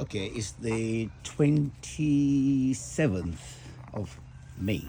Okay, it's the 27th of May,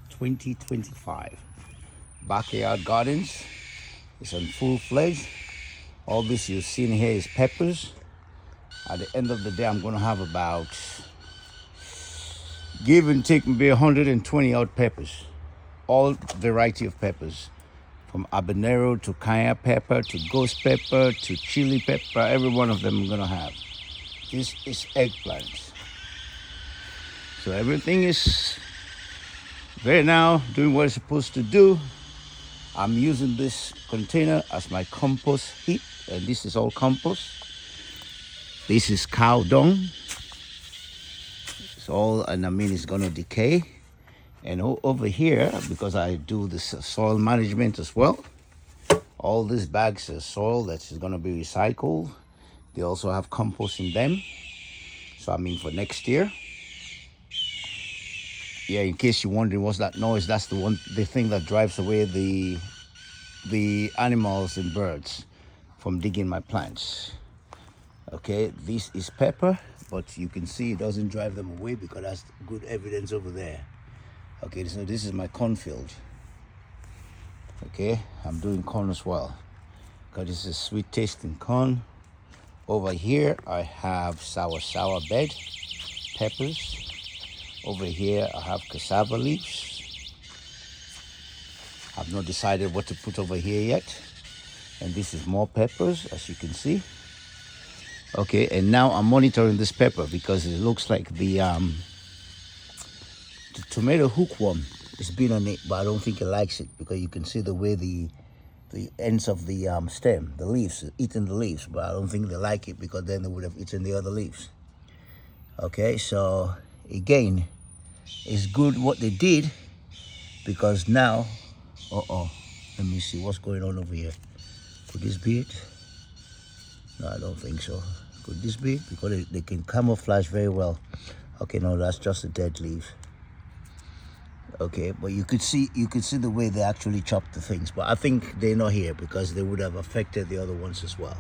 2025. Backyard Gardens is in full-fledged. All this you've seen here is peppers. At the end of the day, I'm going to have about, give and take, maybe 120 odd peppers. All variety of peppers. From habanero to cayenne pepper to ghost pepper to chili pepper. Every one of them I'm going to have. This is eggplants. So everything is right now doing what it's supposed to do. I'm using this container as my compost heap, and this is all compost. This is cow dung. It's all, and I mean it's gonna decay. And over here, because I do this soil management as well, all these bags of soil that is gonna be recycled. They also have compost in them. So I mean for next year. Yeah, in case you're wondering what's that noise, that's the thing that drives away the animals and birds from digging my plants. Okay, this is pepper, but you can see it doesn't drive them away because that's good evidence over there. Okay, so this is my cornfield. Okay, I'm doing corn as well because this is sweet tasting corn. Over here I have sour bed peppers. Over here I have cassava leaves. I've not decided what to put over here yet. And this is more peppers, as you can see. Okay, and now I'm monitoring this pepper because it looks like the tomato hookworm is been on it, but I don't think it likes it because you can see the way the ends of the stem, the leaves, eating the leaves, but I don't think they like it because then they would have eaten the other leaves. Okay, so again, it's good what they did because now, let me see what's going on over here. Could this be it? No, I don't think so. Could this be it? Because they can camouflage very well. Okay, no, that's just the dead leaves. Okay, but you could see the way they actually chop the things. But I think they're not here because they would have affected the other ones as well.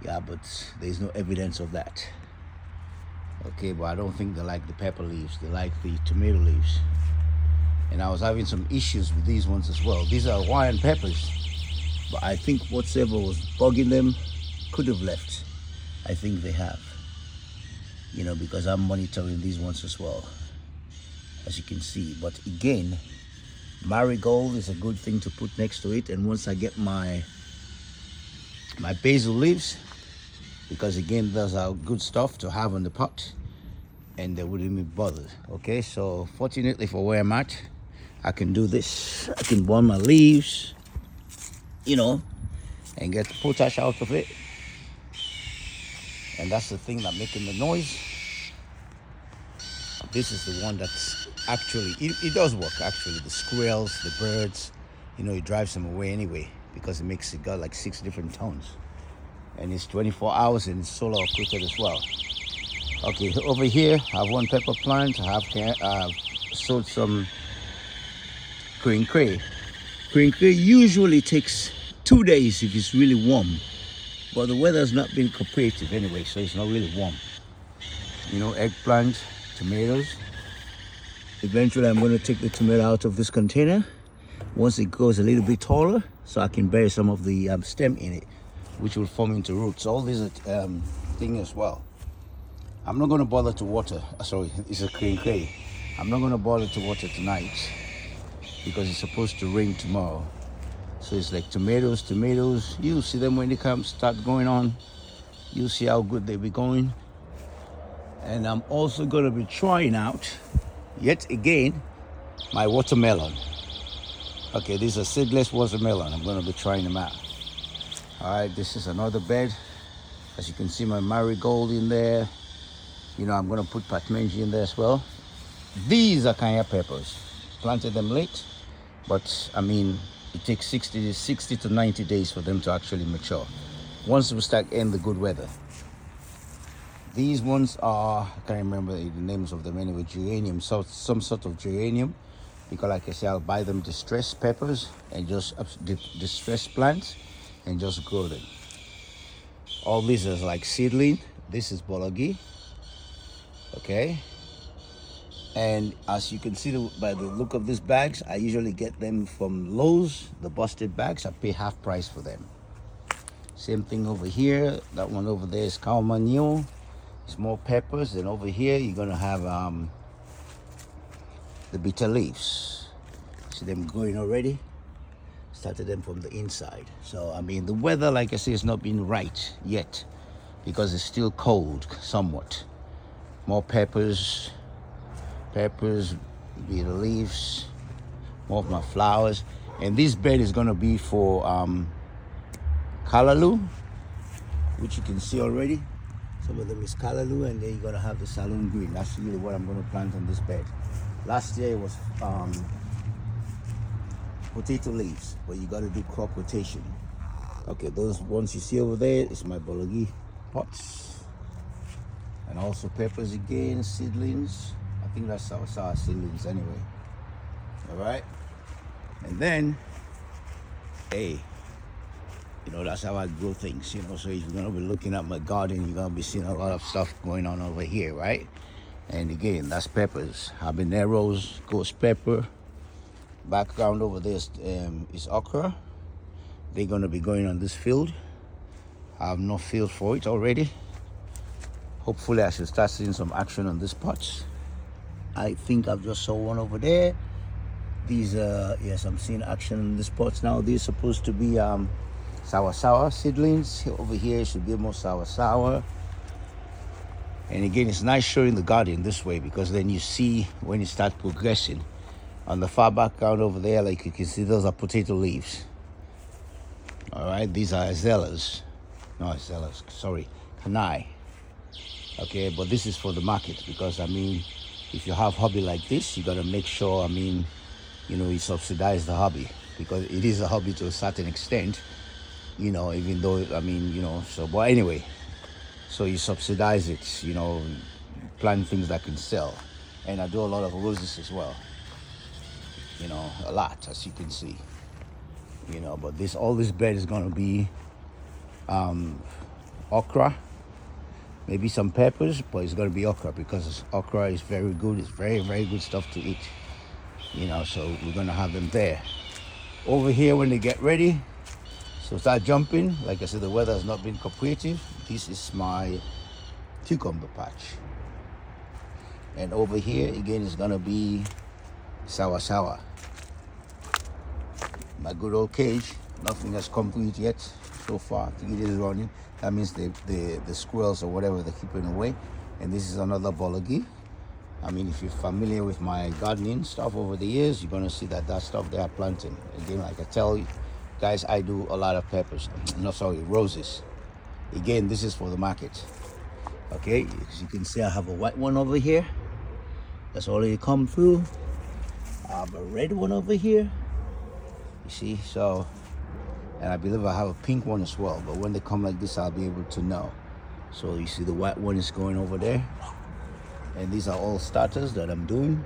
Yeah, but there's no evidence of that. Okay, but I don't think they like the pepper leaves. They like the tomato leaves. And I was having some issues with these ones as well. These are Hawaiian peppers. But I think whatever was bugging them could have left. I think they have. You know, because I'm monitoring these ones as well, as you can see. But again, marigold is a good thing to put next to it. And once I get my basil leaves, because again, those are good stuff to have on the pot, and they wouldn't be bothered. Okay, so fortunately for where I'm at, I can do this. I can burn my leaves, you know, and get the potash out of it. And that's the thing that's making the noise. This is the one that's actually, it does work actually. The squirrels, the birds, you know, it drives them away anyway because it got like 6 different tones. And it's 24 hours and it's solar operated as well. Okay, over here I have one pepper plant. I have sowed some green cray. Green cray usually takes 2 days if it's really warm, but the weather's not been cooperative anyway, so it's not really warm. You know, eggplant, tomatoes. Eventually I'm going to take the tomato out of this container once it goes a little bit taller, so I can bury some of the stem in it, which will form into roots. All these thing as well. I'm not going to bother to water. Sorry, it's a green clay. I'm not going to bother to water tonight because it's supposed to rain tomorrow. So it's like tomatoes. You'll see them when they start going on. You'll see how good they be going. And I'm also going to be trying out, yet again, my watermelon. Okay, these are seedless watermelon. I'm going to be trying them out. All right, this is another bed. As you can see, my marigold in there. You know, I'm going to put patmangi in there as well. These are cayenne peppers. Planted them late, but I mean, it takes 60 to 90 days for them to actually mature once we start getting the good weather. These ones are, I can't remember the names of them anyway, geranium, so some sort of geranium, because like I said, I'll buy them distressed peppers and just distressed plants and just grow them. All these are like seedling, This is bologi, okay? And as you can see by the look of these bags, I usually get them from Lowe's, the busted bags. I pay half price for them. Same thing over here. That one over there is cow manure. It's more peppers. And over here, you're gonna have the bitter leaves. See them growing already? Started them from the inside. So, I mean, the weather, like I say, has not been right yet because it's still cold somewhat. More peppers, bitter leaves, more of my flowers. And this bed is gonna be for callaloo, which you can see already. Some of them is callaloo, and then you're gonna have the saloon green. That's really what I'm gonna plant on this bed. Last year it was potato leaves, but you gotta do crop rotation. Okay, those ones you see over there is my bologi pots. And also peppers again, seedlings. I think that's our seedlings anyway. Alright? And then, hey, you know, that's how I grow things, you know. So if you're gonna be looking at my garden, you're gonna be seeing a lot of stuff going on over here, right? And again, that's peppers, habaneros, ghost pepper. Background over there is okra. They're gonna be going on this field. I have no field for it already. Hopefully I should start seeing some action on these pots. I think I've just saw one over there. These yes, I'm seeing action on these pots now. These are supposed to be sour seedlings. Over here should be more sour. And again, it's nice showing the garden this way because then you see when it starts progressing. On the far background over there, like you can see, those are potato leaves. All right, these are azaleas. No, azaleas, sorry, canai. Okay, but this is for the market because, I mean, if you have hobby like this, you gotta make sure, I mean, you know, you subsidize the hobby because it is a hobby to a certain extent, you know, even though, I mean, you know, so, but anyway, so you subsidize it, you know, plant things that can sell. And I do a lot of roses as well, you know, a lot, as you can see, you know, but all this bed is gonna be okra, maybe some peppers, but it's gonna be okra because okra is very good. It's very, very good stuff to eat, you know, so we're gonna have them there. Over here, when they get ready, so start jumping. Like I said, the weather has not been cooperative. This is my cucumber patch. And over here, again, is gonna be sour. My good old cage, nothing has come to it yet so far. It is running. That means the squirrels or whatever, they're keeping away. And this is another bologi. I mean, if you're familiar with my gardening stuff over the years, you're gonna see that stuff they are planting. Again, like I tell you guys, I do a lot of peppers. No, sorry, roses. Again, this is for the market. Okay, as you can see, I have a white one over here that's already come through. I have a red one over here. You see, so, and I believe I have a pink one as well, but when they come like this, I'll be able to know. So you see the white one is going over there. And these are all starters that I'm doing.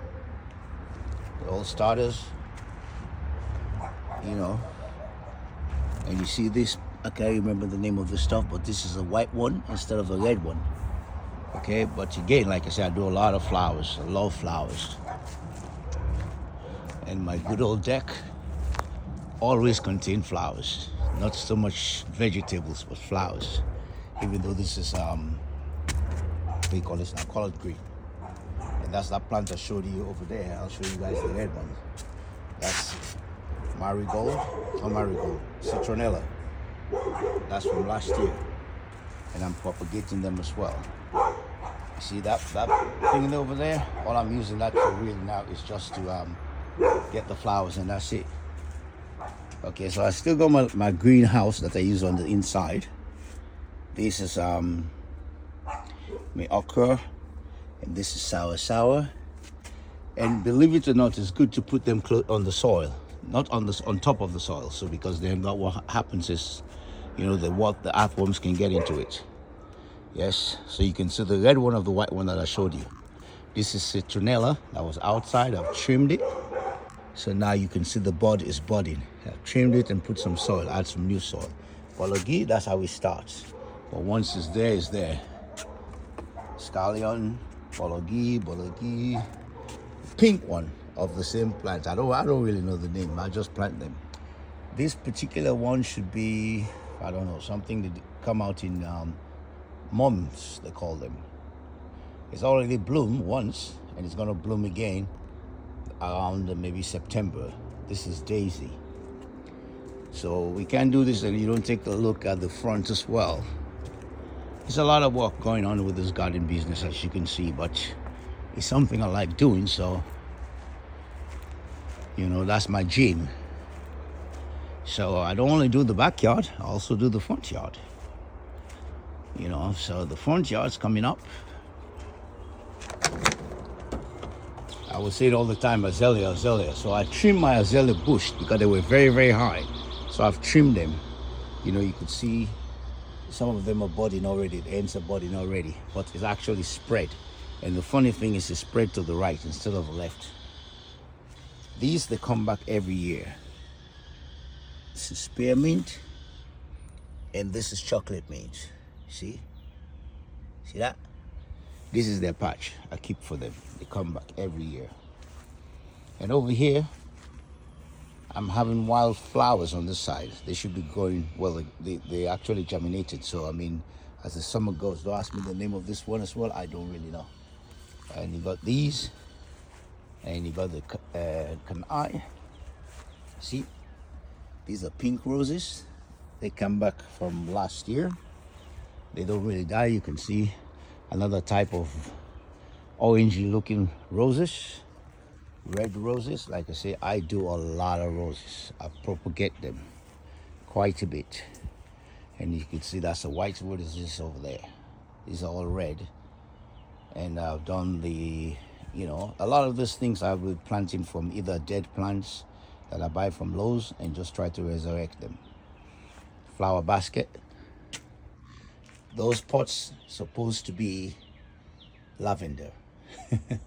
They're all starters, you know. And you see this, I can't remember the name of the stuff, but this is a white one instead of a red one. Okay, but again, like I said, I do a lot of flowers. I love flowers. And my good old deck always contain flowers. Not so much vegetables, but flowers. Even though this is, what do you call this now? Colored green. And that's that plant I showed you over there. I'll show you guys the red one. That's marigold, not marigold, citronella. That's from last year. And I'm propagating them as well. You see that thing over there? All I'm using that for really now is just to get the flowers, and that's it. Okay, so I still got my greenhouse that I use on the inside. This is my okra, and this is sour. And believe it or not, it's good to put them on the soil, not on top of the soil. So because then what happens is, you know, the earthworms can get into it. Yes, so you can see the red one of the white one that I showed you. This is citronella that was outside. I've trimmed it. So now you can see the bud is budding. I've trimmed it and put some soil, add some new soil. Bologi, that's how it starts. But once it's there, it's there. scallion, bologi, pink one of the same plant. I don't really know the name. I just plant them. This particular one should be, I don't know, something that come out in months, they call them. It's already bloomed once, and it's gonna bloom again around maybe September. This is daisy. So we can't do this and you don't take a look at the front as well. There's a lot of work going on with this garden business, as you can see, but it's something I like doing, so that's my gym. So I don't only do the backyard, I also do the front yard. So the front yard's coming up. I would say it all the time, azalea. So I trimmed my azalea bush because they were very, very high. So I've trimmed them. You could see some of them are budding already, the ends are budding already, but it's actually spread. And the funny thing is, it's spread to the right instead of the left. These, they come back every year. This is spearmint, and this is chocolate mint. See that? This is their patch I keep for them. They come back every year. And over here, I'm having wild flowers on this side. They should be growing, well, they actually germinated. So, as the summer goes, don't ask me the name of this one as well. I don't really know. And you got these, and you got the canai. See, these are pink roses. They come back from last year. They don't really die. You can see another type of orangey looking roses, red roses. Like I say, I do a lot of roses. I propagate them quite a bit. And you can see that's a white. What is this over there? These are all red. And I've done a lot of these things I've been planting from either dead plants that I buy from Lowe's and just try to resurrect them. Flower basket. Those pots supposed to be lavender.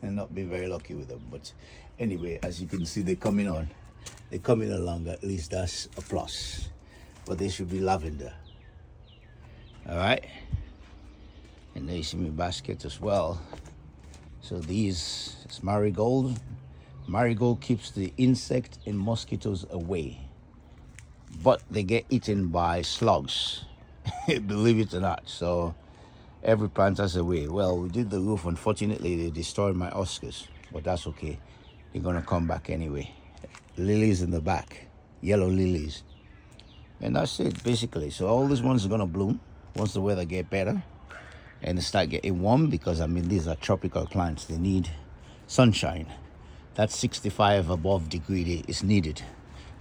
And not being very lucky with them, but anyway, as you can see, they're coming along. At least that's a plus, but they should be lavender. All right, and there you see my basket as well. So these is marigold. Marigold keeps the insect and mosquitoes away, but they get eaten by slugs. Believe it or not. So every plant has a way. Well, we did the roof. Unfortunately, they destroyed my Oscars, but that's okay. They're gonna come back anyway. Lilies in the back, yellow lilies, and that's it basically. So all these ones are gonna bloom once the weather get better and they start getting warm, because these are tropical plants. They need sunshine. That 65 above degree is needed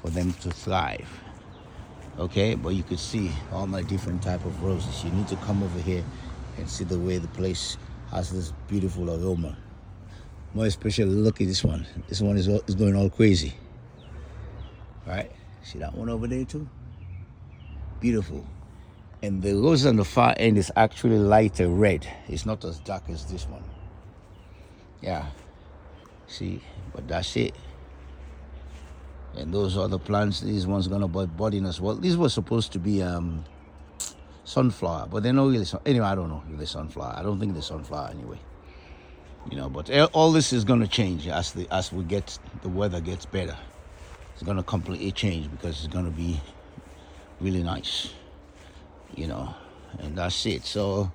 for them to thrive. Okay, but you could see all my different type of roses. You need to come over here and see the way the place has this beautiful aroma. More especially, look at this one. This one is going all crazy. Right? See that one over there too? Beautiful. And the rose on the far end is actually lighter red. It's not as dark as this one. Yeah. See, but that's it. And those other plants, these ones gonna bud in as well. These were supposed to be sunflower, but they're not really anyway. I don't know if they're sunflower. I don't think they're sunflower anyway. But all this is gonna change as the weather gets better. It's gonna completely change, because it's gonna be really nice. And that's it. So